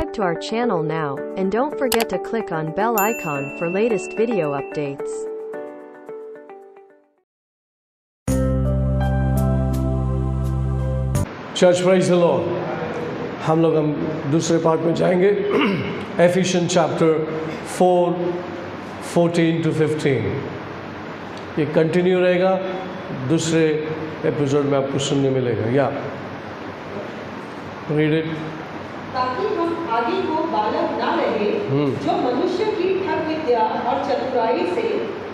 subscribe to our channel now, and don't forget to click on bell icon for latest video updates. Church praise the Lord. हम दूसरे part में जाएंगे। Efficiency chapter 4:14 to 15 ये continue रहेगा, दूसरे episode में आपको सुनने मिलेगा। या रीड इट। ताकि हम आगे को बालक ना रहे जो मनुष्य की ठग विद्या और चतुराई से,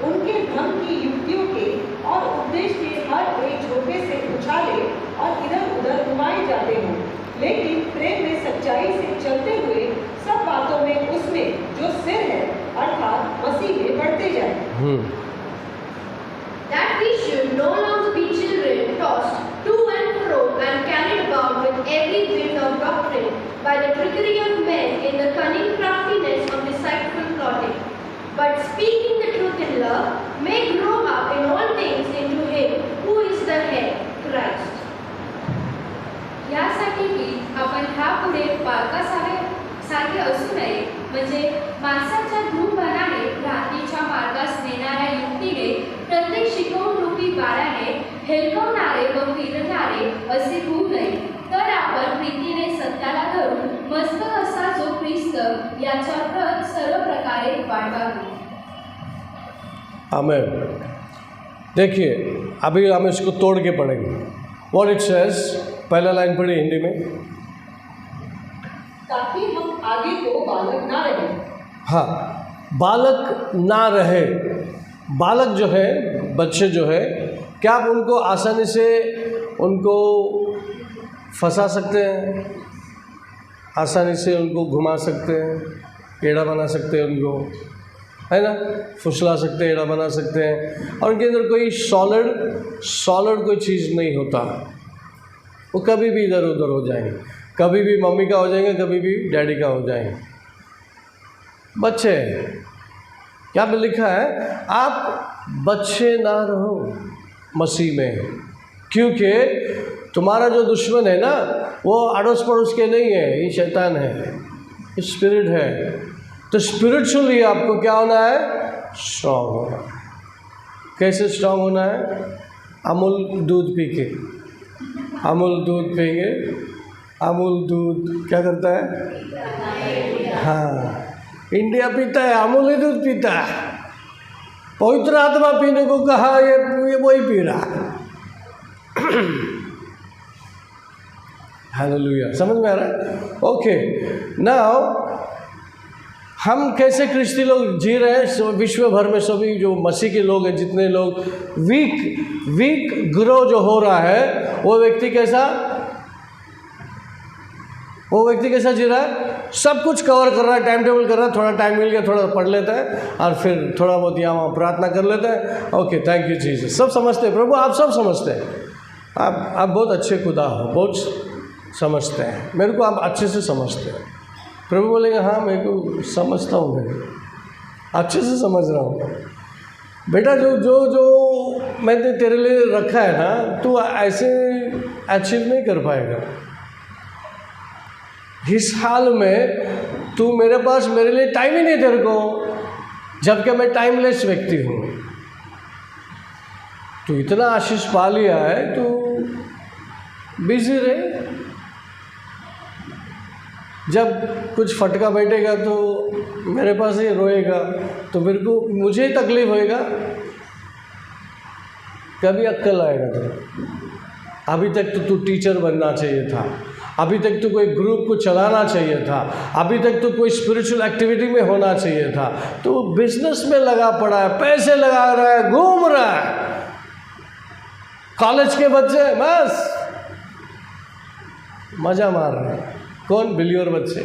उनके धन की युक्तियों के और उपदेश के हर एक झोंके से उछाले और इधर उधर घुमाए जाते हों, लेकिन प्रेम में सच्चाई से चलते हुए सब बातों में उसमें जो सिर है अर्थात मसीह में बढ़ते जाए। That we should no longer be children tossed to and fro and carried about with every wind of doctrine by the trickery of men in the cunning craftiness of deceitful plotting, but speaking the truth in love, may grow up in all things into Him who is the head, Christ. यासाठी की आपण ह्यापुढे बालकासारखे असू नये, म्हणजे माणसाच्या धूमपणाने भ्रांतीच्या मार्गास नेणाऱ्या युक्तीने प्रत्येक शिकवून रूपी बाळाने हेलकवणारे व फिरणारे असे होऊ नये, तर आपण प्रीतीने सत्याला धरून मस्तक असा जो ख्रिस्त याच्या प्रत सर्व प्रकारे वाढवावी। आमेन। देखिए अभी हम इसको तोड़ के पढ़ेंगे। व्हाट इट सेज, पहला लाइन पढ़ी हिंदी में। ताकि हम आगे को बालक ना रहे। हाँ, बालक ना रहे। बालक जो है, बच्चे जो है, क्या आप उनको आसानी से उनको फंसा सकते हैं, आसानी से उनको घुमा सकते हैं, टेढ़ा बना सकते हैं उनको, है ना, फुसला सकते हैं, टेढ़ा बना सकते हैं, और उनके अंदर कोई सॉलिड कोई चीज़ नहीं होता। वो कभी भी इधर उधर हो जाएंगे, कभी भी मम्मी का हो जाएंगे, कभी भी डैडी का हो जाएंगे। बच्चे क्या पे लिखा है, आप बच्चे ना रहो मसीह में, क्योंकि तुम्हारा जो दुश्मन है ना वो अड़ोस पड़ोस के नहीं है, ये शैतान है, ये स्पिरिट है। तो स्पिरिचुअली आपको क्या होना है, स्ट्रांग होना। कैसे स्ट्रांग होना है, अमूल दूध पी के। अमूल दूध पिएंगे, अमूल दूध क्या करता है, हाँ, इंडिया पीता है, अमूल ही दूध पीता है। पवित्र आत्मा पीने को कहा, ये वही पी रहा। हालेलुया, समझ में आ रहा है? ओके, नाउ हम कैसे ख्रिस्ती लोग जी रहे हैं विश्व भर में, सभी जो मसीह के लोग हैं, जितने लोग वीक ग्रो जो हो रहा है, वो व्यक्ति कैसा जी रहा है, सब कुछ कवर कर रहा है, टाइम टेबल कर रहा है, थोड़ा टाइम मिल गया थोड़ा पढ़ लेता है और फिर थोड़ा बहुत यहाँ वहाँ प्रार्थना कर लेता है। Okay, thank you Jesus. सब समझते हैं, प्रभु आप सब समझते हैं, आप बहुत अच्छे खुदा हो, बहुत समझते हैं, मेरे को आप अच्छे से समझते हैं। प्रभु बोलेंगे हाँ मेरे को समझता हूँ, मैं अच्छे से समझ रहा हूँ बेटा, जो मैंने तेरे लिए रखा है ना, तू ऐसे अचीव नहीं कर पाएगा। इस हाल में तू मेरे लिए टाइम ही नहीं तेरे को, जबकि मैं टाइमलेस व्यक्ति हूँ। तू इतना आशीष पा लिया है, तू बिजी रहे। जब कुछ फटका बैठेगा तो मेरे पास ही रोएगा, तो मुझे ही तकलीफ होएगा, कभी अक्ल आएगा तेरा। अभी तक तो तू टीचर बनना चाहिए था, अभी तक तो कोई ग्रुप को चलाना चाहिए था, अभी तक तो कोई स्पिरिचुअल एक्टिविटी में होना चाहिए था, तो बिजनेस में लगा पड़ा है, पैसे लगा रहा है, घूम रहा है। कॉलेज के बच्चे बस मजा मार रहे हैं। कौन? बिलियर बच्चे।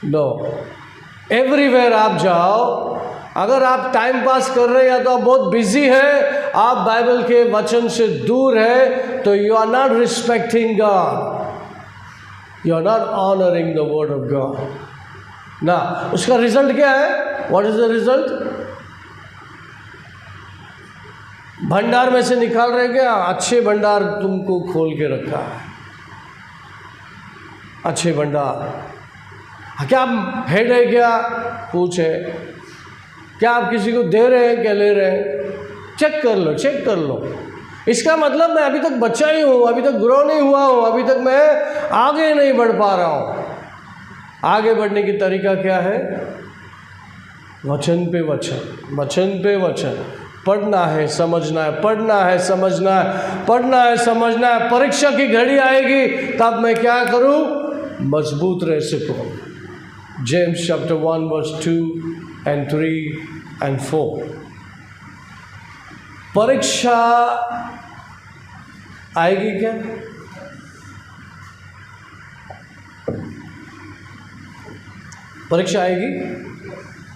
नो, एवरीवेयर आप जाओ, अगर आप टाइम पास कर रहे हैं या तो आप बहुत बिजी है, आप बाइबल के वचन से दूर है, तो you are not respecting God, you are not honouring the word of God ना। उसका रिजल्ट क्या है? What is the result? भंडार में से निकाल रहे क्या? अच्छे भंडार तुमको खोल के रखा है, अच्छे भंडार। क्या आप हेड है क्या पूछे, क्या आप किसी को दे रहे हैं क्या ले रहे हैं, चेक कर लो, चेक कर लो। इसका मतलब मैं अभी तक बच्चा ही हूँ, अभी तक ग्रो नहीं हुआ हूँ, अभी तक मैं आगे नहीं बढ़ पा रहा हूँ। आगे बढ़ने की तरीका क्या है? वचन पे वचन, वचन पे वचन, पढ़ना है, समझना है, पढ़ना है, समझना है, पढ़ना है, समझना है। परीक्षा की घड़ी आएगी तब मैं क्या करूं? मजबूत रह सकूं। James chapter 1 verse 2 and 3 and 4। परीक्षा आएगी क्या? परीक्षा आएगी?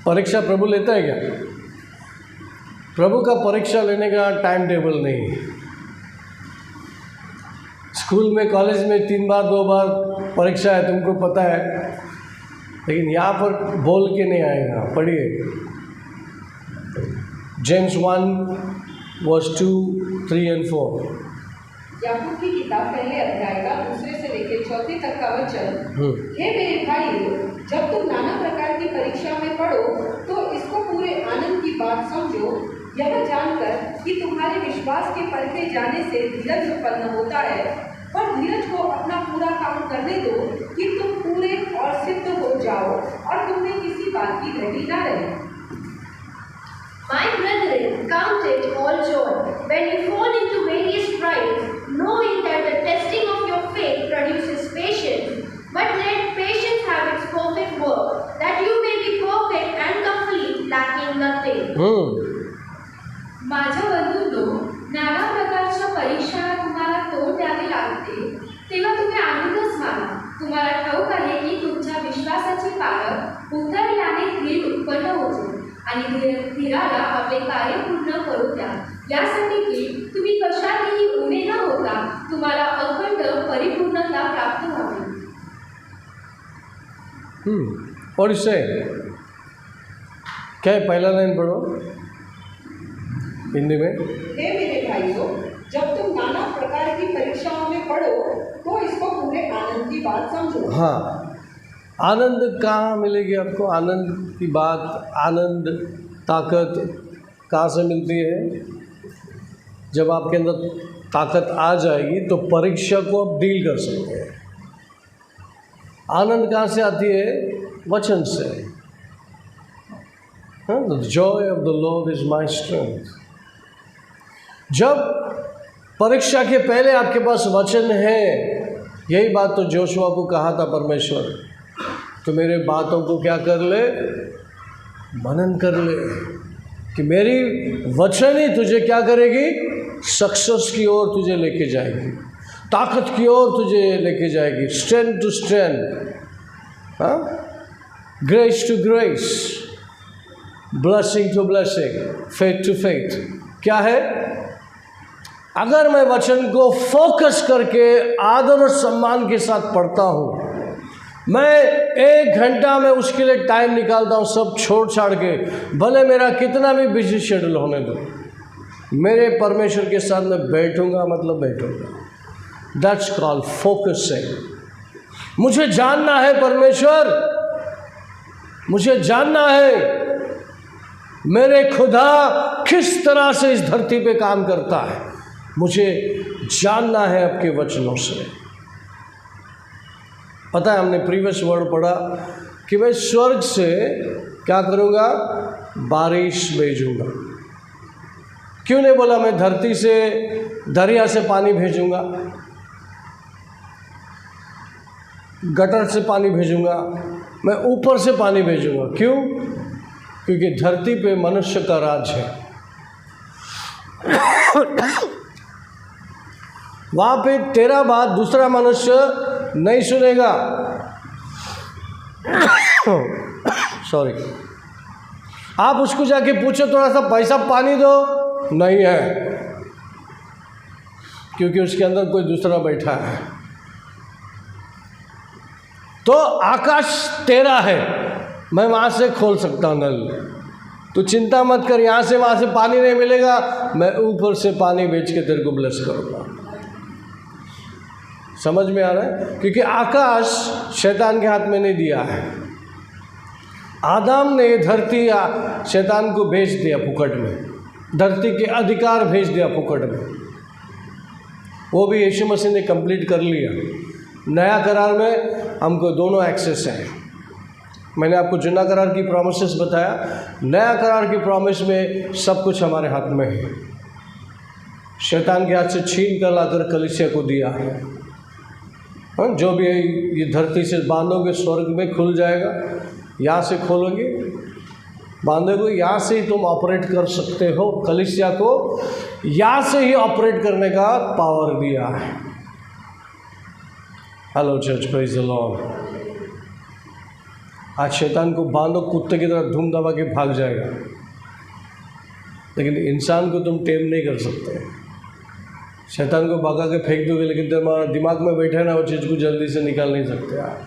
परीक्षा प्रभु लेता है क्या? प्रभु का परीक्षा लेने का टाइम टेबल नहीं है। स्कूल में, कॉलेज में 3 बार 2 बार परीक्षा है, तुमको पता है, लेकिन यहाँ पर बोल के नहीं आएगा। पढ़िए जेम्स 1 वर्स 2, 3 and 4। याकूब की किताब पहले अध्याय का 2 से लेकर 4 तक का वचन। हे मेरे भाइयों, जब तुम नाना प्रकार की परीक्षा में पढ़ो तो इसको पूरे आनंद की बात समझो, यह जानकर कि तुम्हारे विश्वास के परखे जाने से धीरज उत्पन्न होता है। पर धीरज को अपना पूरा काम करने दो कि तुम पूरे और सिद्ध हो जाओ और तुम में किसी बात की घटी ना रहे। My brethren, count it all joy when you fall into various trials, knowing that the testing of your faith produces patience. But let patience have its perfect work, that you may be perfect and complete, lacking nothing. माझ्या बंधूंनो, नाना प्रकारच्या परीक्षांना तुम्हाला तोंड द्यावे लागते, तेव्हा तुम्ही आनंदच माना। तुम्हाला ठाऊक आहे की तुमच्या विश्वासाची पालक उतरल्याने धीर उत्पन्न होतो आणि धीराला आपले कार्य पूर्ण करू द्या, यासाठी की तुम्ही कशातही उणे न होता तुम्हाला अखंड परिपूर्णता प्राप्त व्हावी। और इससे क्या है? पहला लाइन पढ़ो हिंदी में। हे मेरे भाइयों, जब तुम नाना प्रकार की परीक्षाओं में पढ़ो तो इसको पूरे आनंद की बात समझो। हाँ, आनंद कहाँ मिलेगी आपको? आनंद की बात, आनंद, ताकत कहाँ से मिलती है? जब आपके अंदर ताकत आ जाएगी तो परीक्षा को आप डील कर सकते हैं। आनंद कहाँ से आती है? वचन से। The Joy of the Lord is my strength. जब परीक्षा के पहले आपके पास वचन है, यही बात तो जोशुआ को कहा था परमेश्वर, तो मेरे बातों को क्या कर ले? मनन कर ले, कि मेरी वचन ही तुझे क्या करेगी? सक्सेस की ओर तुझे लेके जाएगी, ताकत की ओर तुझे लेके जाएगी, स्ट्रेंथ टू स्ट्रेंथ, हाँ, grace to grace, blessing to blessing, faith to faith. क्या है? अगर मैं वचन को फोकस करके आदर और सम्मान के साथ पढ़ता हूँ, मैं 1 घंटा में उसके लिए टाइम निकालता हूँ, सब छोड़ छाड़ के, भले मेरा कितना भी बिजी शेड्यूल होने दो, मेरे परमेश्वर के साथ मैं बैठूंगा, मतलब बैठूंगा। That's called focusing. मुझे जानना है परमेश्वर, मुझे जानना है मेरे खुदा किस तरह से इस धरती पे काम करता है, मुझे जानना है आपके वचनों से। पता है, हमने प्रीवियस वर्ड पढ़ा कि मैं स्वर्ग से क्या करूँगा? बारिश भेजूँगा। क्यों नहीं बोला मैं धरती से, दरिया से पानी भेजूँगा, गटर से पानी भेजूँगा, मैं ऊपर से पानी भेजूँगा? क्यों? क्योंकि धरती पे मनुष्य का राज है। वहाँ पे तेरा बात दूसरा मनुष्य नहीं सुनेगा। सॉरी, आप उसको जाके पूछो थोड़ा सा पैसा पानी दो, नहीं है, क्योंकि उसके अंदर कोई दूसरा बैठा है। तो आकाश तेरा है, मैं वहाँ से खोल सकता हूँ नल, तो चिंता मत कर, यहाँ से वहाँ से पानी नहीं मिलेगा, मैं ऊपर से पानी बेच के तेरे को ब्लेस करूँगा। समझ में आ रहा है? क्योंकि आकाश शैतान के हाथ में नहीं दिया है। आदम ने धरती शैतान को भेज दिया फुकट में, धरती के अधिकार भेज दिया फुकट में। वो भी यीशु मसीह ने कंप्लीट कर लिया। नया करार में हमको दोनों एक्सेस है। मैंने आपको जुना करार की प्रॉमिसेस बताया, नया करार की प्रॉमिस में सब कुछ हमारे हाथ में है। शैतान के हाथ से छीन कर लाकर कलीसिया को दिया है। जो भी ये धरती से बांधोगे स्वर्ग में खुल जाएगा, यहाँ से खोलोगे बांधोगे, यहाँ से ही तुम ऑपरेट कर सकते हो। कलीसिया को यहाँ से ही ऑपरेट करने का पावर दिया है। Hello church, praise the Lord. आज शैतान को बांधो, कुत्ते की तरह धूम दबा के भाग जाएगा, लेकिन इंसान को तुम टेम नहीं कर सकते। शैतान को भगा के फेंक दोगे, लेकिन तुम्हारा दिमाग में बैठे ना वो चीज़ को जल्दी से निकाल नहीं सकते आप।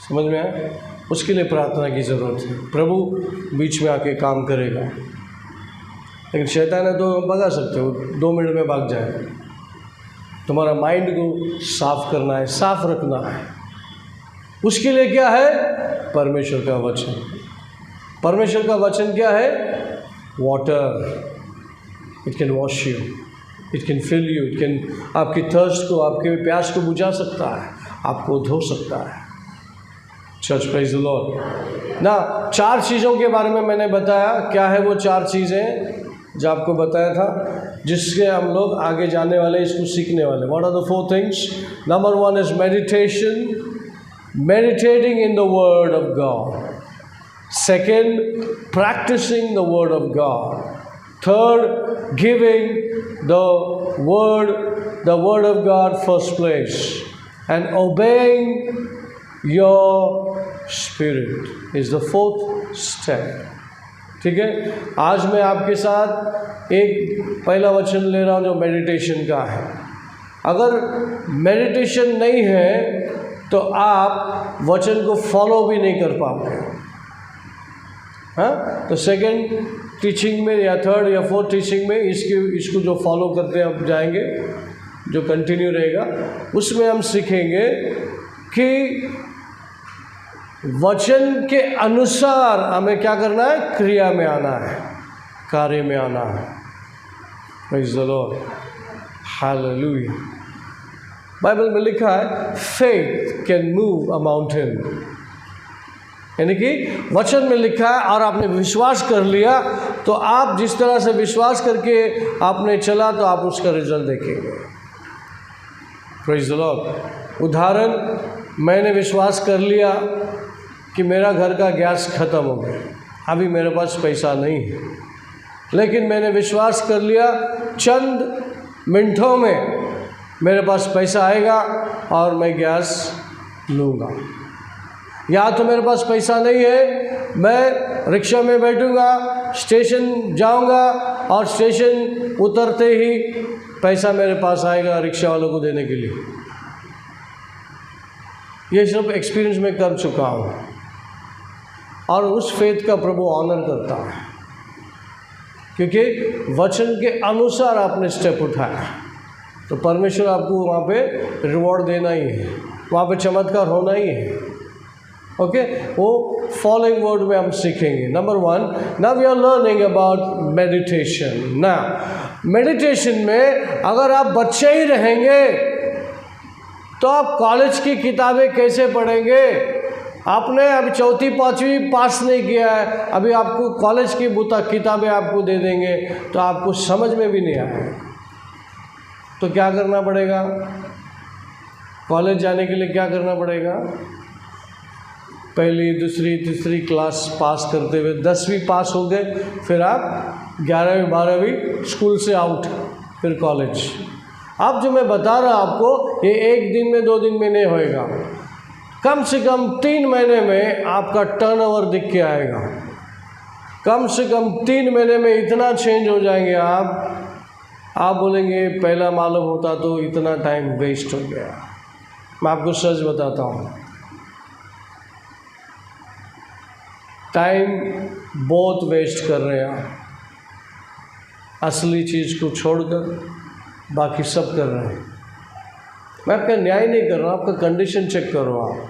समझ में आया? उसके लिए प्रार्थना की ज़रूरत है। प्रभु बीच में आके काम करेगा। लेकिन शैतान है तो भगा सकते हो, 2 मिनट में भाग जाएगा। तुम्हारा माइंड को साफ करना है, साफ रखना है। उसके लिए क्या है? परमेश्वर का वचन। परमेश्वर का वचन क्या है? Water. It can wash you, it can fill you, it can आपकी थर्स्ट को, आपके प्यास को बुझा सकता है, आपको धो सकता है। Church, praise the Lord. ना 4 चीज़ों के बारे में मैंने बताया। क्या है वो 4 चीज़ें जो आपको बताया था, जिससे हम लोग आगे जाने वाले, इसको सीखने वाले। What are the 4 things? Number 1 is meditation, meditating in the word of God. Second, practicing the word of God. Third, giving the word of God first place, and obeying your spirit is the 4th step. ठीक है? आज मैं आपके साथ एक पहला वचन ले रहा हूँ जो मेडिटेशन का है। अगर मेडिटेशन नहीं है तो आप वचन को फॉलो भी नहीं कर पाओगे। हाँ, तो सेकंड टीचिंग में या थर्ड या फोर्थ टीचिंग में इसको जो फॉलो करते हैं हम जाएंगे, जो कंटिन्यू रहेगा, उसमें हम सीखेंगे कि वचन के अनुसार हमें क्या करना है? क्रिया में आना है, कार्य में आना है। Praise the Lord, hallelujah. Bible में लिखा है faith can move a mountain, यानी कि वचन में लिखा है और आपने विश्वास कर लिया तो आप जिस तरह से विश्वास करके आपने चला तो आप उसका रिजल्ट देखेंगे। Praise the Lord. उदाहरण, मैंने विश्वास कर लिया कि मेरा घर का गैस ख़त्म हो गया, अभी मेरे पास पैसा नहीं है, लेकिन मैंने विश्वास कर लिया चंद मिनटों में मेरे पास पैसा आएगा और मैं गैस लूँगा। या तो मेरे पास पैसा नहीं है, मैं रिक्शा में बैठूँगा, स्टेशन जाऊँगा और स्टेशन उतरते ही पैसा मेरे पास आएगा रिक्शा वालों को देने के लिए। ये सब एक्सपीरियंस मैं कर चुका हूँ और उस फेथ का प्रभु ऑनर करता है, क्योंकि वचन के अनुसार आपने स्टेप उठाया तो परमेश्वर आपको वहाँ पे रिवॉर्ड देना ही है, वहाँ पे चमत्कार होना ही है। ओके, वो फॉलोइंग वर्ड में हम सीखेंगे। Number 1, now we are learning about meditation. ना मेडिटेशन में अगर आप बच्चे ही रहेंगे तो आप कॉलेज की किताबें कैसे पढ़ेंगे? आपने अभी 4वीं 5वीं पास नहीं किया है, अभी आपको कॉलेज की किताबें आपको दे देंगे तो आपको समझ में भी नहीं आएगा। तो क्या करना पड़ेगा? कॉलेज जाने के लिए क्या करना पड़ेगा? पहली, दूसरी, तीसरी क्लास पास करते हुए 10वीं पास हो गए, फिर आप 11वीं 12वीं स्कूल से आउट, फिर कॉलेज। अब जो मैं बता रहा आपको, ये 1 दिन में 2 दिन में नहीं होएगा, कम से कम 3 महीने में आपका टर्नओवर दिख के आएगा। कम से कम 3 महीने में इतना चेंज हो जाएंगे आप बोलेंगे पहला मालूम होता तो इतना टाइम वेस्ट हो गया। मैं आपको सच बताता हूँ, टाइम बहुत वेस्ट कर रहे हैं आप, असली चीज़ को छोड़कर बाकी सब कर रहे हैं। मैं आपका न्याय नहीं कर रहा हूँ, आपका कंडीशन चेक कर रहा हूँ।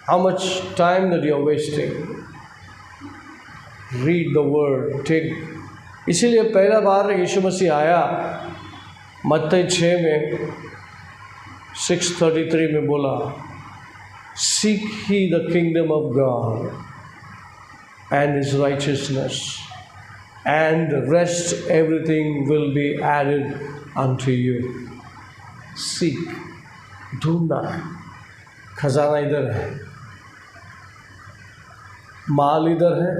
How much time that you are wasting. Read the word, take. इसीलिए पहला बार यीशु मसीह आया, मत्ती 6 में 6:33 में बोला, seek he the kingdom of God and his righteousness and the rest everything will be added unto you. Seek, ढूंढना है, खजाना इधर है, माल इधर है,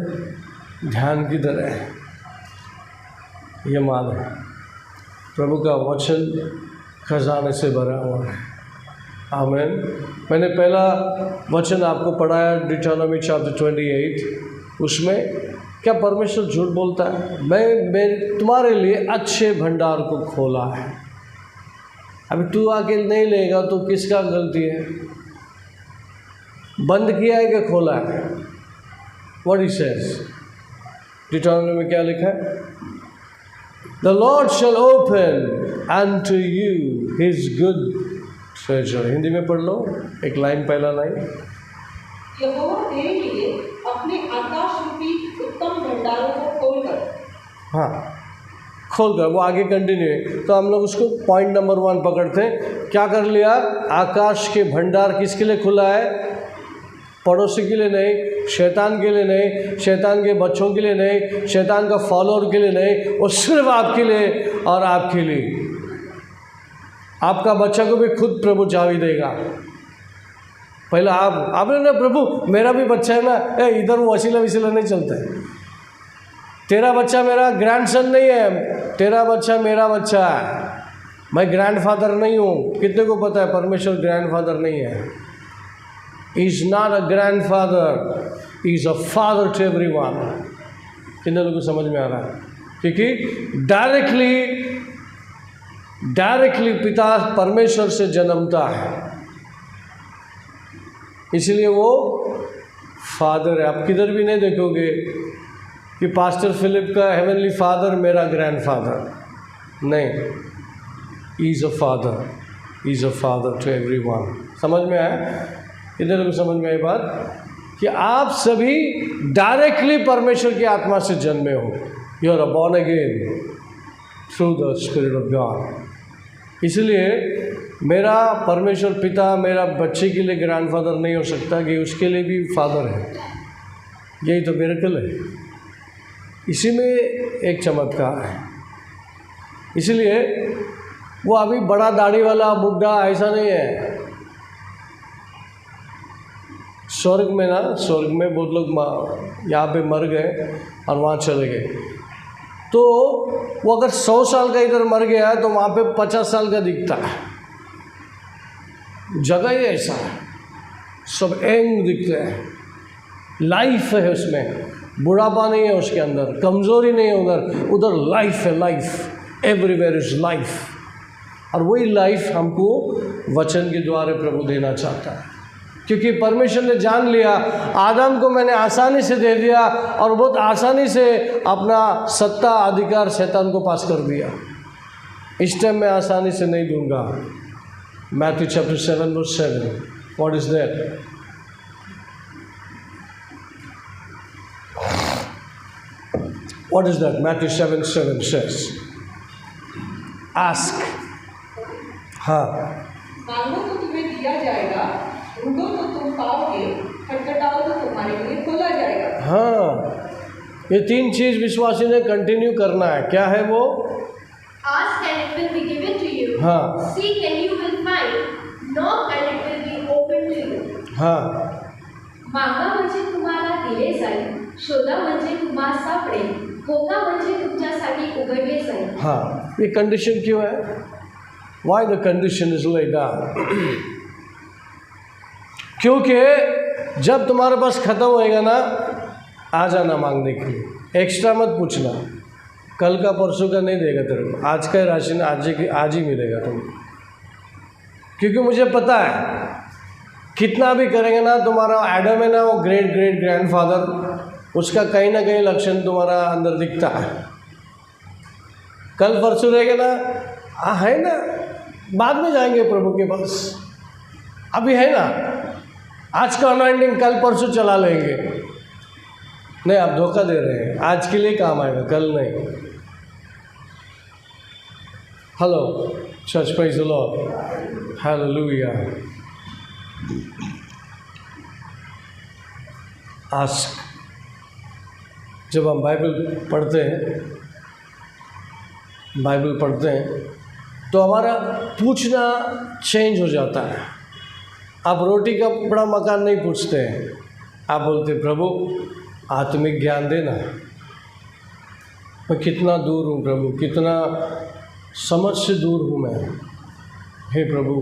ध्यान किधर है, ये माल है। प्रभु का वचन खजाने से भरा हुआ है। आमीन। मैंने पहला वचन आपको पढ़ाया डिटोनॉमी चैप्टर 28, उसमें क्या परमेश्वर झूठ बोलता है? मैं तुम्हारे लिए अच्छे भंडार को खोला है। अभी तू आके नहीं लेगा तो किसका गलती है? बंद किया है कि खोला है? व्हाट ही सेज, डिटोनॉमी में क्या लिखा है? The Lord shall open unto you his good treasure. Hindi में पढ़ लो, एक लाइन, पहला लाइन। यहोवा तेरे लिए अपने आकाश रूपी उत्तम भंडारों को खोलकर, हाँ खोलकर, वो आगे कंटिन्यू है। तो हम लोग उसको पॉइंट नंबर 1 पकड़ते हैं। क्या कर लिया? आकाश के भंडार किसके लिए खुला है? पड़ोसी के लिए नहीं, शैतान के लिए नहीं, शैतान के बच्चों के लिए नहीं, शैतान का फॉलोअर के लिए नहीं, वो सिर्फ आपके लिए और आपके लिए। आपका बच्चा को भी खुद प्रभु चाबी देगा। पहले आपने ना, प्रभु मेरा भी बच्चा है ना, इधर वो वसीला विसीला नहीं चलता है। तेरा बच्चा मेरा ग्रैंडसन नहीं है, तेरा बच्चा मेरा बच्चा है। मैं ग्रैंडफादर नहीं हूँ। कितने को पता है परमेश्वर ग्रैंडफादर नहीं है? Is not a grandfather, is a father to everyone. कितने लोगों को समझ में आ रहा है? क्योंकि डायरेक्टली पिता परमेश्वर से जन्मता है, इसलिए वो फादर है। आप किधर भी नहीं देखोगे कि पास्टर फिलिप का हेवनली फादर मेरा ग्रैंडफादर नहीं। Is a father to everyone. समझ में आया? इधर को समझ में आई बात कि आप सभी डायरेक्टली परमेश्वर की आत्मा से जन्मे हो। You are born again through the spirit of God. इसलिए मेरा परमेश्वर पिता मेरा बच्चे के लिए ग्रैंडफादर नहीं हो सकता कि उसके लिए भी फादर है। यही तो मिरेकल है। इसी में एक चमत्कार है। इसलिए वो अभी बड़ा दाढ़ी वाला बुढ़ा ऐसा नहीं है। स्वर्ग में बहुत लोग यहाँ पे मर गए और वहाँ चले गए, तो वो अगर 100 साल का इधर मर गया तो वहाँ पे 50 साल का दिखता है। जगह ही ऐसा है, सब एंग दिखते हैं, लाइफ है उसमें, बुढ़ापा नहीं है उसके अंदर, कमज़ोरी नहीं है उधर लाइफ है। Life everywhere is life. और वही लाइफ हमको वचन के द्वारा प्रभु देना चाहता है, क्योंकि परमेश्वर ने जान लिया आदम को मैंने आसानी से दे दिया और बहुत आसानी से अपना सत्ता अधिकार शैतान को पास कर दिया। इस टाइम मैं आसानी से नहीं दूंगा। Matthew chapter 7 verse 7, what is that? What is that? Matthew 7:7 says, ask, हाँ, मांगो तो तुम्हें दिया जाएगा, ढूंढो तो तुम पाओगे, खटखटाओ तो तुम्हारे लिए खोला जाएगा। हाँ, ये 3 चीज विश्वासी ने कंटिन्यू करना है। क्या है वो? Ask and it will be given to you. हाँ, Seek and you will find. Knock and it will be open to you. हाँ, मागा म्हणजे तुम्हाला दिले जाईल, शोधा म्हणजे तुम्हाला सापडेल, ठोका म्हणजे तुमच्यासाठी उघडले जाईल। हाँ, ये कंडीशन क्यों है? Why the condition is laid down? क्योंकि जब तुम्हारे पास ख़त्म होएगा ना, आ जाना मांगने के लिए। एक्स्ट्रा मत पूछना, कल का परसों का नहीं देगा तेरे को, आज का राशन आज ही मिलेगा तुमको। क्योंकि मुझे पता है कितना भी करेंगे ना, तुम्हारा एडम है ना, वो ग्रेट ग्रेट ग्रैंडफादर, उसका कहीं ना कहीं लक्षण तुम्हारा अंदर दिखता है। कल परसों रहेगा ना, है ना, बाद में जाएंगे प्रभु के पास। अभी है ना, आज का अनॉइंटिंग कल परसों चला लेंगे। नहीं, आप धोखा दे रहे हैं। आज के लिए काम आएगा, कल नहीं। Hello church, praise the Lord, hallelujah. Ask, जब हम बाइबल पढ़ते हैं तो हमारा पूछना चेंज हो जाता है। आप रोटी कपड़ा मकान नहीं पूछते हैं, आप बोलते प्रभु आत्मिक ज्ञान देना। मैं कितना दूर हूँ प्रभु, कितना समझ से दूर हूँ मैं। हे प्रभु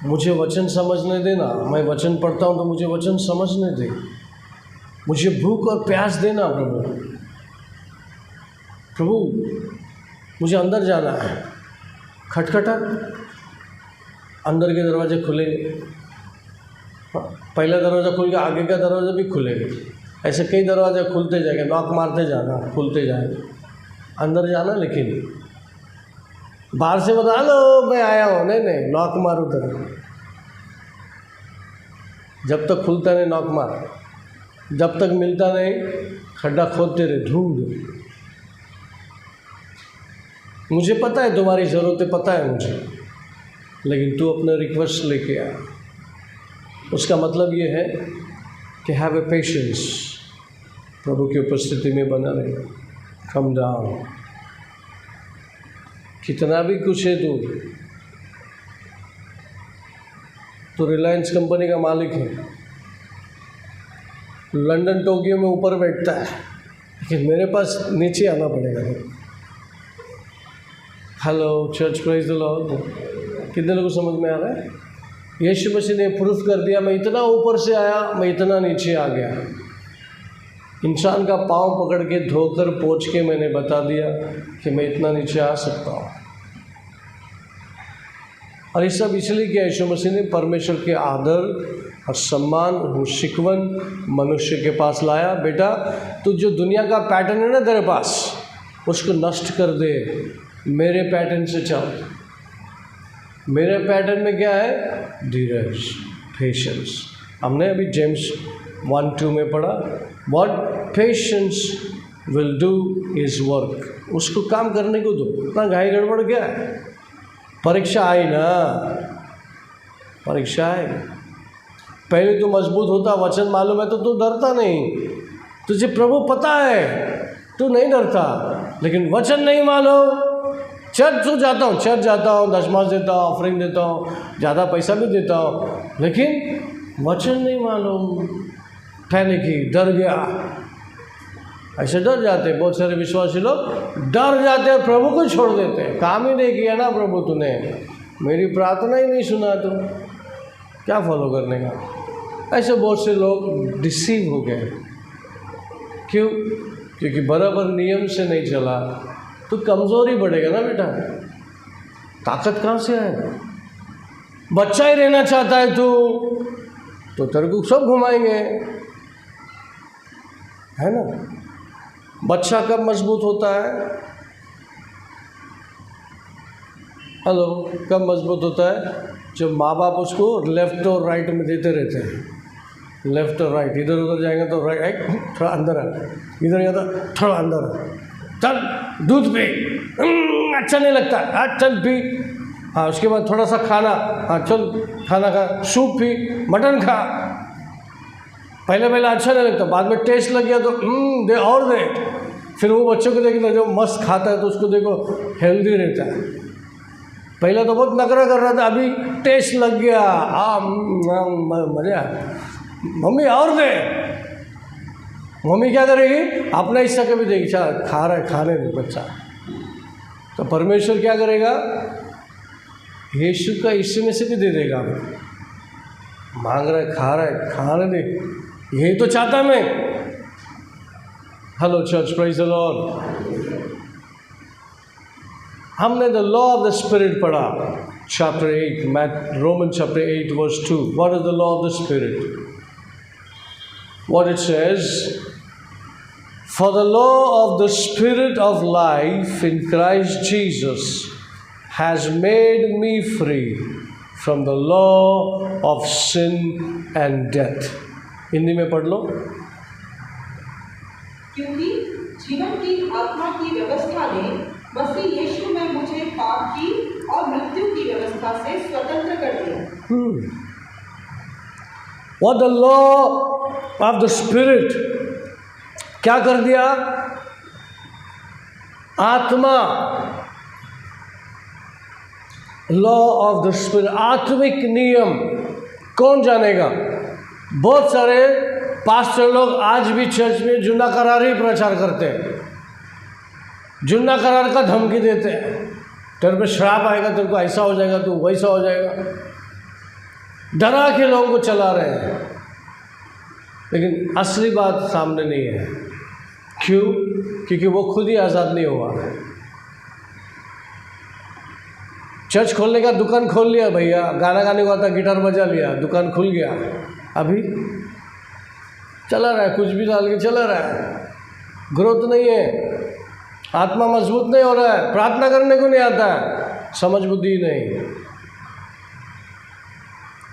मुझे वचन समझने देना। मैं वचन पढ़ता हूँ तो मुझे वचन समझने दे। मुझे भूख और प्यास देना प्रभु। प्रभु मुझे अंदर जाना है। खटखटा, अंदर के दरवाजे खुलेंगे। पहला दरवाज़ा खुल गया, आगे का दरवाज़ा भी खुलेगा। ऐसे कई दरवाजे खुलते जाएंगे, नॉक मारते जाना, खुलते जाएंगे। अंदर जाना, लेकिन बाहर से बता लो मैं आया हूँ। नहीं, नॉक मार उधर। जब तक खुलता नहीं नॉक मार, जब तक मिलता नहीं खड्डा खोदते रहे, ढूंढ। मुझे पता है तुम्हारी ज़रूरतें, पता है मुझे, लेकिन तू अपना रिक्वेस्ट लेके आ। उसका मतलब ये है कि हैव ए पेशेंस, प्रभु की उपस्थिति में बना रहे। कम डाउन, कितना भी कुछ है तो रिलायंस कंपनी का मालिक है। लंदन टोक्यो में ऊपर बैठता है, लेकिन मेरे पास नीचे आना पड़ेगा। Hello church, praise the Lord. कितने लोगों को समझ में आ रहा है? यीशु मसीह ने प्रूफ कर दिया, मैं इतना ऊपर से आया, मैं इतना नीचे आ गया। इंसान का पाँव पकड़ के धोकर पोंछ के मैंने बता दिया कि मैं इतना नीचे आ सकता हूँ। और ये सब इसलिए किया यीशु मसीह ने, परमेश्वर के आदर और सम्मान और शिकवन मनुष्य के पास लाया। बेटा तू जो दुनिया का पैटर्न है ना तेरे पास, उसको नष्ट कर दे, मेरे पैटर्न से चल। मेरे पैटर्न में क्या है? धीरज, पेशेंस। हमने अभी जेम्स 1:2 में पढ़ा, what patience will do is work. उसको काम करने को दो, इतना घाई गड़बड़ क्या है? परीक्षा आई ना, परीक्षा आई। पहले तो मजबूत होता, वचन मालूम है तो तू डरता नहीं। तुझे प्रभु पता है, तू नहीं डरता। लेकिन वचन नहीं मालूम। चर्च तो जाता हूँ, चर्च जाता हूँ, दशमांश देता हूँ, ऑफरिंग देता हूँ, ज़्यादा पैसा भी देता हूँ, लेकिन वचन नहीं मालूम। पैनिक ही, डर गया। ऐसे डर जाते बहुत सारे विश्वासी लोग, डर जाते और प्रभु को छोड़ देते। काम ही नहीं किया ना प्रभु तूने, मेरी प्रार्थना ही नहीं सुना, तो क्या फॉलो करने का। ऐसे बहुत से लोग डिसीव हो गए। क्यों? क्योंकि बराबर नियम से नहीं चला तो कमज़ोरी बढ़ेगा ना बेटा, ताकत कहाँ से आएगा? बच्चा ही रहना चाहता है तू, तो तेरे को सब घुमाएंगे, है ना। बच्चा कब मजबूत होता है? हेलो, कब मजबूत होता है? जब माँ बाप उसको लेफ़्ट और राइट में देते रहते हैं। लेफ़्ट और राइट, इधर उधर जाएंगे तो राइट, थोड़ा अंदर आ, इधर जाता थोड़ा अंदर आ, चल दूध पी, अच्छा नहीं लगता, हाँ चल पी। हाँ उसके बाद थोड़ा सा खाना, हाँ चल खाना खा, सूप पी, मटन खा। पहले अच्छा नहीं लगता, बाद में टेस्ट लग गया तो दे और दे। फिर वो बच्चों को देखना, जो मस्त खाता है तो उसको देखो हेल्दी रहता है। पहले तो बहुत नखरा कर रहा था, अभी टेस्ट लग गया, मज़ा। मम्मी और दे। मम्मी क्या करेगी? अपना हिस्सा कभी देगी, चल खा रहा है, खाने दे बच्चा। तो परमेश्वर क्या करेगा? यीशु का हिस्से में से भी दे देगा। मांग रहा है, खा रहा है, खाने दे, यही तो चाहता मैं। Hello church, praise the lord. हमने the law of the spirit पढ़ा, chapter 8, Roman chapter 8 verse 2। What is the law of the spirit? What it says, for the law of the Spirit of life in Christ Jesus has made me free from the law of sin and death. Hindi में पढ़ लो. क्योंकि जीवन की आत्मा की व्यवस्था ने मसीह यीशु में मुझे पाप की और मृत्यु की व्यवस्था से स्वतंत्र कर दिया. What the law of the Spirit क्या कर दिया? आत्मा, लॉ ऑफ द स्पिरिट, आत्मिक नियम कौन जानेगा? बहुत सारे पास्टर लोग आज भी चर्च में जुना करार ही प्रचार करते हैं, जुना करार का धमकी देते हैं. तेरे पे श्राप आएगा, तेरे को ऐसा हो जाएगा, तू वैसा हो जाएगा, डरा के लोगों को चला रहे हैं. लेकिन असली बात सामने नहीं है. क्यों? क्योंकि वो खुद ही आज़ाद नहीं हुआ. चर्च खोलने का दुकान खोल लिया भैया, गाना गाने को आता, गिटार बजा लिया, दुकान खुल गया, अभी चला रहा है, कुछ भी डाल के चला रहा है, ग्रोथ नहीं है, आत्मा मजबूत नहीं हो रहा है, प्रार्थना करने को नहीं आता है, समझ बुद्धि नहीं.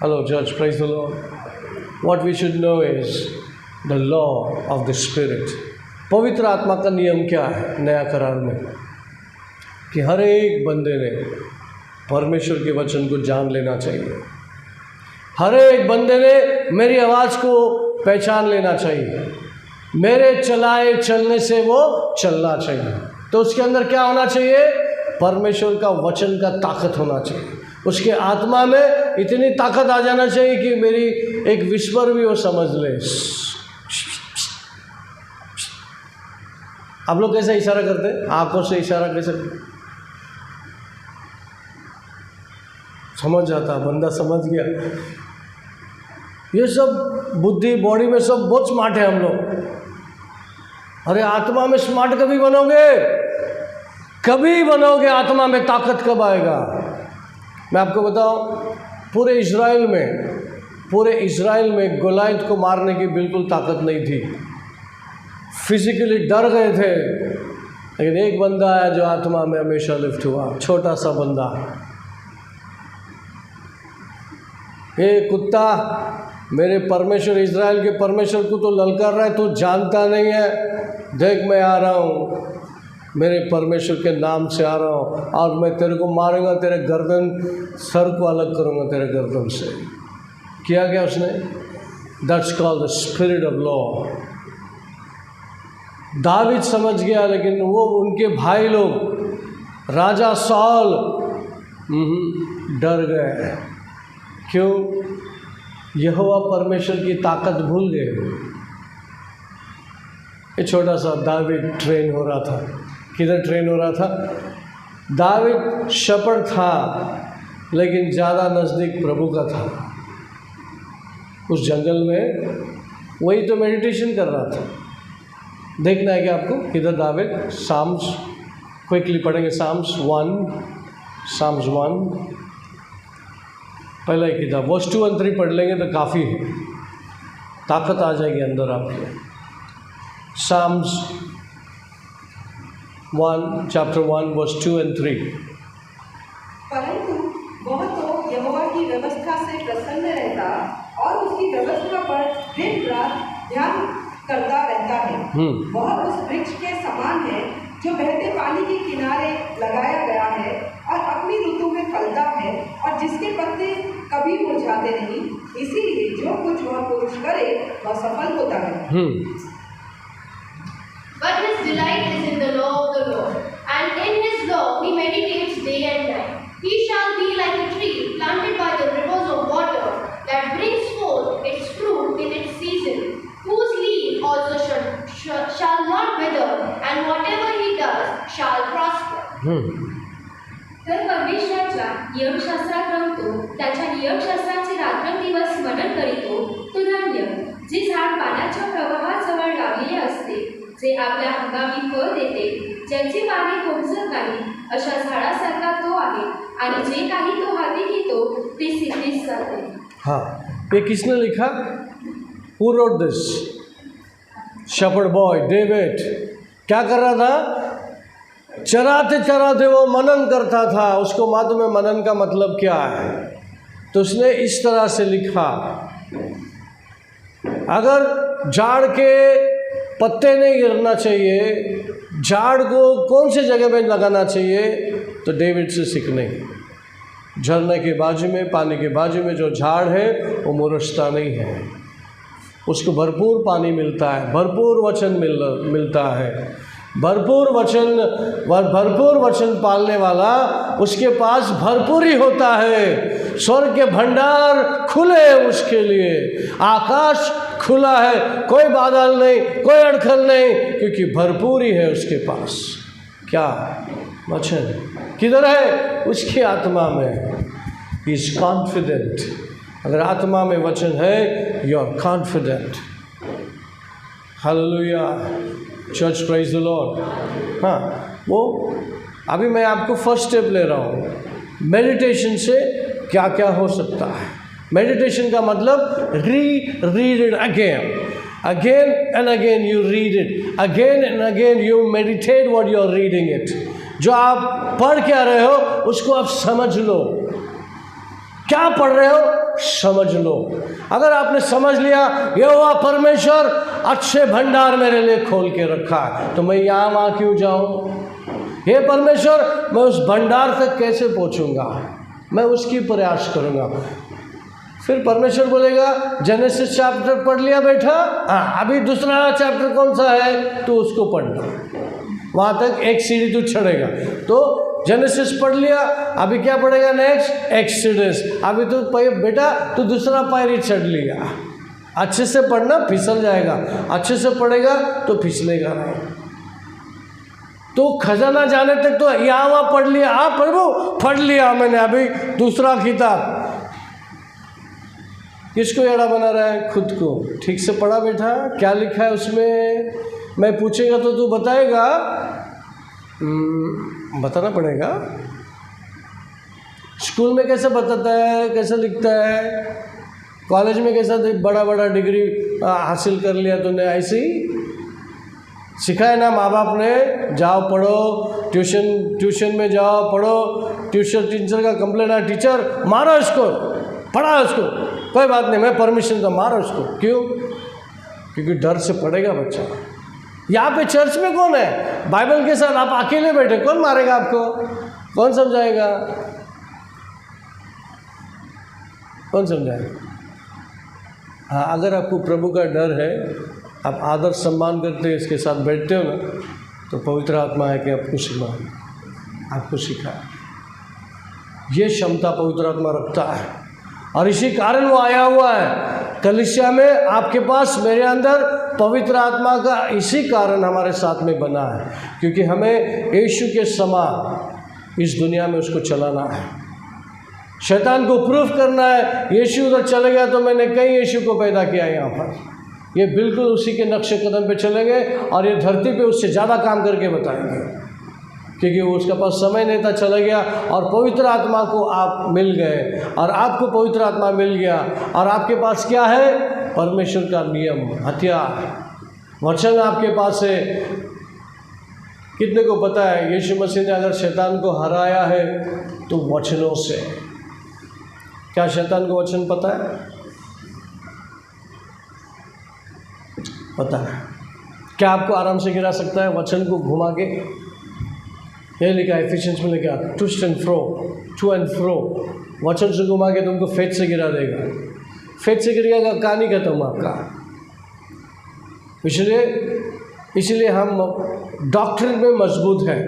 Hello church, praise the Lord. What we should know is the law of the spirit. पवित्र आत्मा का नियम क्या है नया करार में? कि हर एक बंदे ने परमेश्वर के वचन को जान लेना चाहिए. हर एक बंदे ने मेरी आवाज़ को पहचान लेना चाहिए. मेरे चलाए चलने से वो चलना चाहिए. तो उसके अंदर क्या होना चाहिए? परमेश्वर का वचन का ताकत होना चाहिए. उसके आत्मा में इतनी ताकत आ जाना चाहिए कि मेरी एक विस्पर भी वो समझ ले. आप लोग कैसे इशारा करते हैं? आंखों से इशारा कैसे? समझ जाता, बंदा समझ गया. ये सब बुद्धि बॉडी में सब बहुत स्मार्ट है हम लोग. अरे आत्मा में स्मार्ट कभी बनोगे? कभी बनोगे? आत्मा में ताकत कब आएगा? मैं आपको बताऊं, पूरे इज़राइल में गोलायत को मारने की बिल्कुल ताकत नहीं थी. फिजिकली डर गए थे. लेकिन एक बंदा है जो आत्मा में हमेशा लिफ्ट हुआ, छोटा सा बंदा. हे कुत्ता, मेरे परमेश्वर, इज़राइल के परमेश्वर को तो ललकार रहा है, तू जानता नहीं है. देख मैं आ रहा हूँ, मेरे परमेश्वर के नाम से आ रहा हूँ, और मैं तेरे को मारूंगा, तेरे गर्दन, सर को अलग करूँगा तेरे गर्दन से. किया क्या उसने? That's called the spirit of law. David समझ गया, लेकिन वो उनके भाई लोग राजा साल डर गए. क्यों? यहोवा परमेश्वर की ताकत भूल गए. ये छोटा सा दावीद ट्रेन हो रहा था. किधर ट्रेन हो रहा था? दावीद शपथ था, लेकिन ज़्यादा नज़दीक प्रभु का था. उस जंगल में वही तो मेडिटेशन कर रहा था. देखना है कि आपको किधर दावीद? साम्स क्विकली पढ़ेंगे. साम्स 1 पहला ही किताब, वर्स 2 और 3 पढ़ लेंगे तो काफ़ी है, ताकत आ जाएगी अंदर आपके. Psalms 1 chapter 1 verse 2 and 3. परंतु वह तो यहोवा की व्यवस्था से प्रसन्न रहता और उसकी व्यवस्था पर दिन रात ध्यान करता रहता है. वह उस वृक्ष के समान है जो बहते पानी के किनारे लगाया गया है और अपनी ऋतु में फलता है और जिसके पत्ते कभी मुरझाते नहीं. इसीलिए जो कुछ वह पुरुष करे वह सफल होता है. But his delight is in the law of the Lord, and in his law he meditates day and night. He shall be like a tree planted by the rivers of water, that brings forth its fruit in its season, whose leaf also shall not wither, and whatever he does shall prosper. तर परमेश्वराच्या नियमशास्त्रात रमतो, त्याच्या नियमशास्त्राचे रात्रंदिवस मनन करीतो, तो धन्य. जे झाड पाण्याच्या प्रवाहाजवळ लावलेले असते, जे आपल्या हंगामी फळ देते, ज्याची पाने कोसळत नाही, अशा झाडासारखा तो आहे. आणि जे काही तो हाती घेतो ते सिद्धीस जाते. हाँ, ये किसने लिखा? Who wrote this? Shepherd boy, David. क्या कर रहा था? चराते चराते वो मनन करता था, उसको मालूम है मनन का मतलब क्या है, तो उसने इस तरह से लिखा, अगर झाड़ के पत्ते नहीं गिरना चाहिए, झाड़ को कौन सी जगह में लगाना चाहिए, तो डेविड से सीखने, झरने के बाजू में, पानी के बाजू में जो झाड़ है वो मुरझता नहीं है, उसको भरपूर पानी मिलता है, भरपूर वचन मिलता है, भरपूर वचन पालने वाला उसके पास भरपूर ही होता है। स्वर्ग के भंडार खुले उसके लिए, आकाश खुला है, कोई बादल नहीं, कोई अड़खल नहीं, क्योंकि भरपूर ही है उसके पास। क्या वचन किधर है? उसकी आत्मा में। He is confident. अगर आत्मा में वचन है, you are confident. Hallelujah, church, praise the Lord. हाँ, वो अभी मैं आपको फर्स्ट स्टेप ले रहा हूँ। मेडिटेशन से क्या क्या हो सकता है। मेडिटेशन का मतलब read it again and again, you read it again and again, you meditate what you are reading it. जो आप पढ़ क्या रहे हो उसको आप समझ लो, क्या पढ़ रहे हो समझ लो। अगर आपने समझ लिया यहोवा परमेश्वर अच्छे भंडार मेरे लिए खोल के रखा है, तो मैं यहाँ वहाँ क्यों जाऊँ? हे परमेश्वर, मैं उस भंडार तक कैसे पहुँचूँगा? मैं उसकी प्रयास करूँगा। फिर परमेश्वर बोलेगा, जेनेसिस चैप्टर पढ़ लिया बेटा, हाँ अभी दूसरा चैप्टर कौन सा है, तो उसको पढ़ना, वहाँ तक एक सीढ़ी तू चढ़ेगा। तो जेनेसिस पढ़ लिया, अभी क्या पढ़ेगा नेक्स्ट? एक्सोडस। अभी तो बेटा तू दूसरा पायरी चढ़ लिया। अच्छे से पढ़ना, फिसल जाएगा। अच्छे से पढ़ेगा तो फिसलेगा नहीं। तो खजाना जाने तक तो यहाँ वहाँ पढ़ लिया। हाँ प्रभु पढ़ लिया मैंने, अभी दूसरा किताब। किसको एड़ा बना रहा है? खुद को। ठीक से पढ़ा बेटा, क्या लिखा है उसमें? मैं पूछेगा तो तू बताएगा, बताना पड़ेगा। स्कूल में कैसे बताता है, कैसे लिखता है, कॉलेज में कैसा बड़ा बड़ा डिग्री हासिल कर लिया तूने, ऐसे ही सिखाया ना माँ बाप ने। जाओ पढ़ो, ट्यूशन में जाओ पढ़ो, ट्यूशन टीचर का कंप्लेंट है, टीचर मारो इसको, पढ़ा उसको, कोई बात नहीं मैं परमिशन तो मारो उसको। क्यों? क्योंकि डर से पढ़ेगा बच्चा। यहाँ पे चर्च में कौन है? बाइबल के साथ आप अकेले बैठे, कौन मारेगा आपको? कौन समझाएगा? कौन समझाएगा? हाँ, अगर आपको प्रभु का डर है, आप आदर सम्मान करते हो, इसके साथ बैठते हो ना, तो पवित्र आत्मा है कि आपको सिखाए। ये क्षमता पवित्र आत्मा रखता है, और इसी कारण वो आया हुआ है कलीसिया में। आपके पास, मेरे अंदर पवित्र आत्मा का इसी कारण हमारे साथ में बना है, क्योंकि हमें यीशु के समान इस दुनिया में उसको चलाना है। शैतान को प्रूफ करना है, यीशु उधर चले गया तो मैंने कहीं यीशु को पैदा किया यहाँ पर। ये बिल्कुल उसी के नक्शे कदम पे चलेंगे, और ये धरती पे उससे ज़्यादा काम करके बताएंगे, क्योंकि वो उसके पास समय नहीं था, चला गया। और पवित्र आत्मा को आप मिल गए, और आपको पवित्र आत्मा मिल गया, और आपके पास क्या है? परमेश्वर का नियम, हथियार, वचन आपके पास है। कितने को पता है यीशु मसीह ने अगर शैतान को हराया है तो वचनों से? क्या शैतान को वचन पता है? पता है। क्या आपको आराम से गिरा सकता है वचन को घुमा के? ये लिखा है एफिशिएंस में, लिखा टू एंड फ्रो, वचन से घुमा के तुमको फेथ से गिरा देगा। फेथ से गिरेगा, कहानी खत्म आपका। इसलिए हम डॉक्ट्रिन में मजबूत हैं।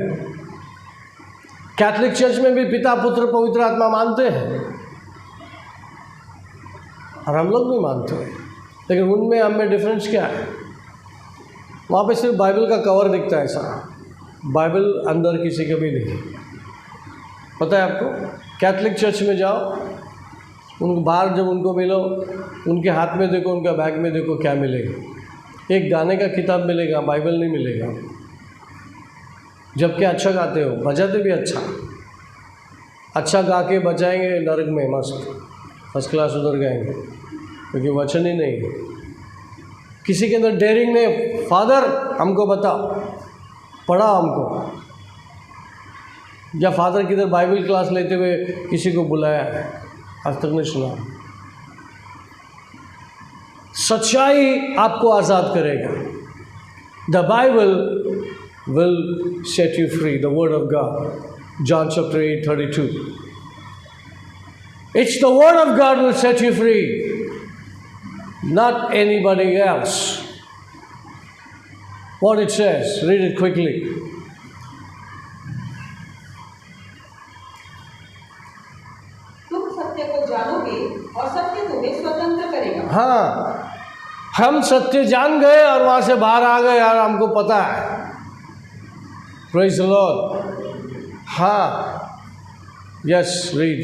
कैथोलिक चर्च में भी पिता पुत्र पवित्र आत्मा मानते हैं, और हम लोग भी मानते हैं, लेकिन उनमें हम में डिफरेंस क्या है? वहाँ पे सिर्फ बाइबल का कवर दिखता है, ऐसा बाइबल अंदर किसी के भी नहीं। पता है आपको? कैथोलिक चर्च में जाओ, उनको बाहर जब उनको मिलो, उनके हाथ में देखो, उनका बैग में देखो, क्या मिलेगा? एक गाने का किताब मिलेगा, बाइबल नहीं मिलेगा। जबकि अच्छा गाते हो, बजाते भी अच्छा गा के बजाएंगे, नरक में मस्त फर्स्ट क्लास उधर गाएंगे, क्योंकि वचन ही नहीं है। किसी के अंदर डेयरिंग नहीं, फादर हमको बताओ, पढ़ा हमको, या फादर किधर बाइबल क्लास लेते हुए किसी को बुलाया है? आज तक नहीं सुना। सच्चाई आपको आज़ाद करेगा। The Bible will set you free, the word of God. John chapter 8:32. It's the word of God will set you free, not anybody else. What it says, read it quickly. तुम सत्य को जानोगे और सत्य तुम्हें स्वतंत्र करेगा। हाँ, हम सत्य जान गए और वहाँ से बाहर आ गए यार, हमको पता है। Praise the Lord. हाँ, yes, read.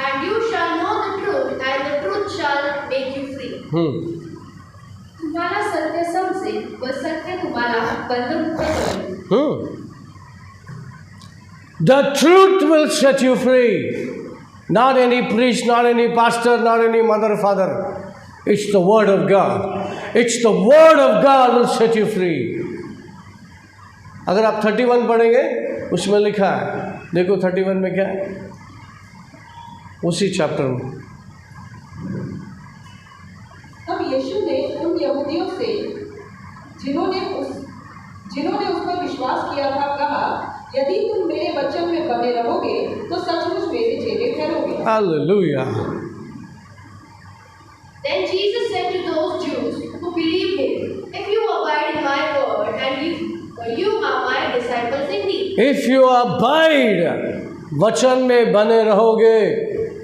And you shall know the truth, and the truth shall make you free. तुम्हाला सत्य समजेल व सत्य तुम्हाला बंधमुक्त करेल. The truth will set you free. Not any priest, not any pastor, not any mother, father. It's the word of God. It's the word of God will set you free. अगर आप 31 पढ़ेंगे उसमें लिखा है, देखो 31 में क्या है, उसी चैप्टर में। तब यीशु ने उन यहूदियों से जिन्होंने उस पर विश्वास किया था कहा, यदि तुम मेरे वचन में बने रहोगे तो सचमुच मेरे चेले ठहरोगे। Hallelujah. Then Jesus said to those Jews who believed him, if you abide in my word, and you are my disciples indeed. If you abide, वचन में बने रहोगे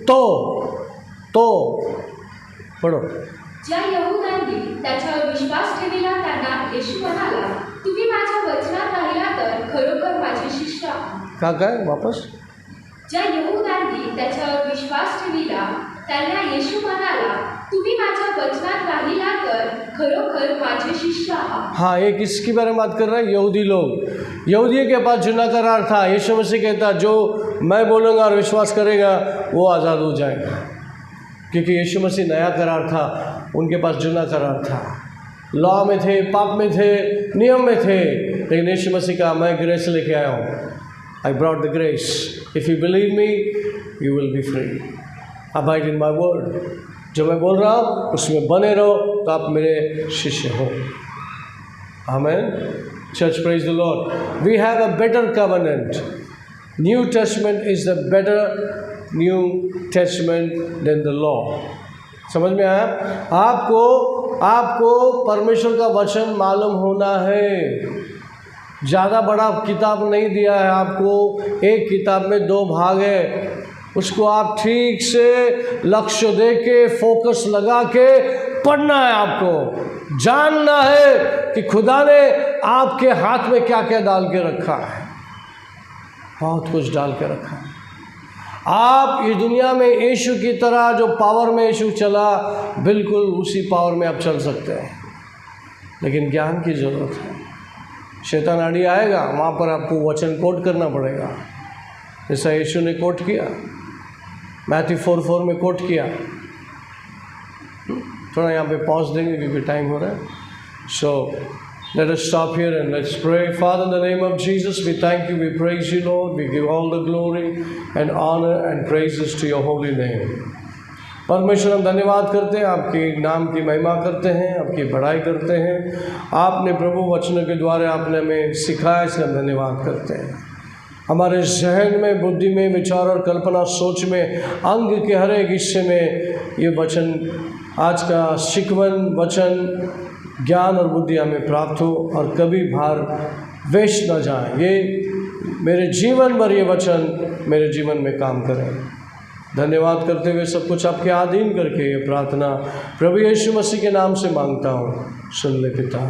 तो पढ़ो। ज्या यहूदांनी त्याच्यावर विश्वास ठेविला त्यांना येशू म्हणाला, तुम्ही माझ्या वचनात राहिला तर खरोखर माझे शिष्य आहात. काय वापस? ज्या यहूदांनी त्याच्यावर विश्वास ठेविला त्यांना येशू म्हणाला, तुम्ही माझ्या वचनात राहिला तर खरोखर माझे शिष्य आहात. हाँ, ये किसकी बारे में बात कर रहा है? यहूदी लोग। यहूदियों के पास जुना करार था। यीशु मसीह कहता, जो मैं बोलूँगा और विश्वास करेगा वो आज़ाद हो जाएगा, क्योंकि यीशु मसीह नया करार था, उनके पास जुना करार था। लॉ में थे, पाप में थे, नियम में थे, लेकिन यीशु मसीह का मैं ग्रेस लेके आया हूँ। I brought the grace. If you believe me you will be free. Abide in my word. जो मैं बोल रहा हूँ उसमें बने रहो तो आप मेरे शिष्य हो। Amen. Church, praise the lord. We have a better covenant. New testament is the better new testament than the law. समझ में आया? आपको परमेश्वर का वचन मालूम होना है। ज़्यादा बड़ा किताब नहीं दिया है आपको, एक किताब में 2 भाग है, उसको आप ठीक से लक्ष्य दे के फोकस लगा के पढ़ना है। आपको जानना है कि खुदा ने आपके हाथ में क्या क्या डाल के रखा है। बहुत कुछ डाल के रखा है। आप इस दुनिया में यीशु की तरह जो पावर में यीशु चला, बिल्कुल उसी पावर में आप चल सकते हैं, लेकिन ज्ञान की ज़रूरत है। शैतान आड़ी आएगा, वहाँ पर आपको वचन कोट करना पड़ेगा, जैसा यीशु ने कोट किया, मैथ्यू 4:4 में कोट किया। थोड़ा यहाँ पे पॉज देंगे क्योंकि टाइम हो रहा है। सो let us stop here and let's pray. Father, in the name of Jesus, we thank you, we praise you, Lord. We give all the glory and honor and praises to your holy name. परमेश्वर, हम धन्यवाद करते हैं, आपके नाम की महिमा करते हैं, आपकी बड़ाई करते हैं। आपने प्रभु वचनों के द्वारा आपने हमें सिखाया, इसलिए हम धन्यवाद करते हैं। हमारे जहन में, बुद्धि में, विचार और कल्पना सोच में, अंग के हर एक हिस्से में ये वचन, आज का शिकवन वचन, ज्ञान और बुद्धि हमें प्राप्त हो और कभी भार वेस्ट न जाए। ये मेरे जीवन भर ये वचन मेरे जीवन में काम करें। धन्यवाद करते हुए सब कुछ आपके अधीन करके ये प्रार्थना प्रभु यीशु मसीह के नाम से मांगता हूँ, सुन ले पिता।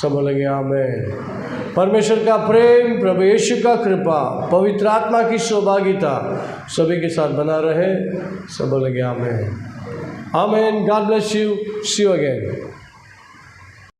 सब बोलेंगे आमीन। परमेश्वर का प्रेम, प्रभु यीशु का कृपा, पवित्र आत्मा की सहभागिता सभी के साथ बना रहे। सब बोलेंगे आमीन। आमीन। God bless you. See you again.